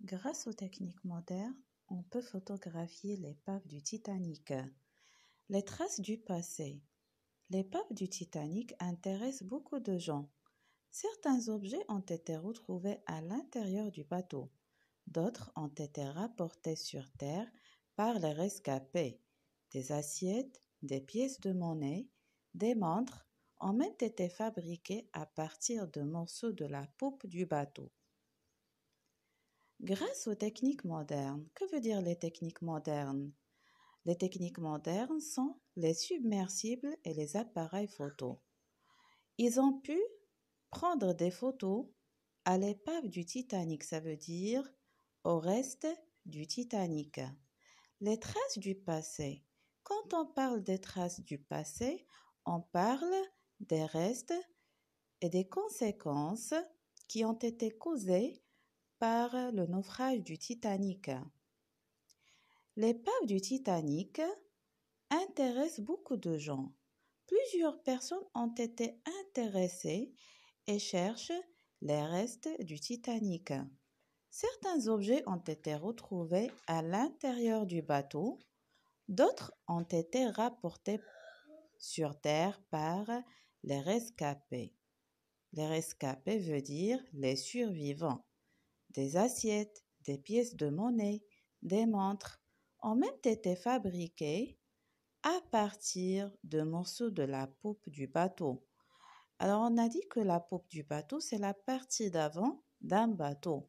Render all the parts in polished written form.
Grâce aux techniques modernes, on peut photographier l'épave du Titanic. Les traces du passé. L'épave du Titanic intéresse beaucoup de gens. Certains objets ont été retrouvés à l'intérieur du bateau. D'autres ont été rapportés sur Terre par les rescapés. Des assiettes, des pièces de monnaie, des montres ont même été fabriquées à partir de morceaux de la poupe du bateau. Grâce aux techniques modernes. Que veut dire les techniques modernes? Les techniques modernes sont les submersibles et les appareils photo. Ils ont pu prendre des photos à l'épave du Titanic, ça veut dire au reste du Titanic. Les traces du passé. Quand on parle des traces du passé, on parle des restes et des conséquences qui ont été causées par le naufrage du Titanic. L'épave du Titanic intéresse beaucoup de gens. Plusieurs personnes ont été intéressées et cherchent les restes du Titanic. Certains objets ont été retrouvés à l'intérieur du bateau, d'autres ont été rapportés sur Terre par les rescapés. Les rescapés veut dire les survivants. Des assiettes, des pièces de monnaie, des montres ont même été fabriquées à partir de morceaux de la poupe du bateau. Alors on a dit que la poupe du bateau, c'est la partie d'avant d'un bateau.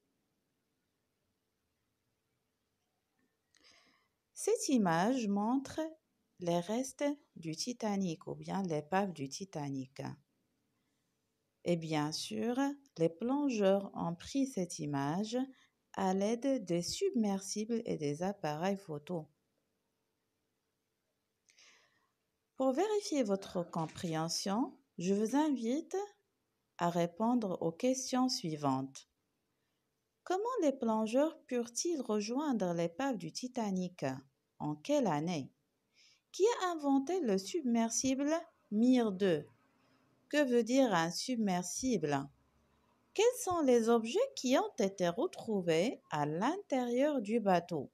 Cette image montre les restes du Titanic ou bien l'épave du Titanic. Et bien sûr, les plongeurs ont pris cette image à l'aide des submersibles et des appareils photo. Pour vérifier votre compréhension, je vous invite à répondre aux questions suivantes. Comment les plongeurs purent-ils rejoindre l'épave du Titanic? En quelle année? Qui a inventé le submersible Mir 2? Que veut dire un submersible? Quels sont les objets qui ont été retrouvés à l'intérieur du bateau?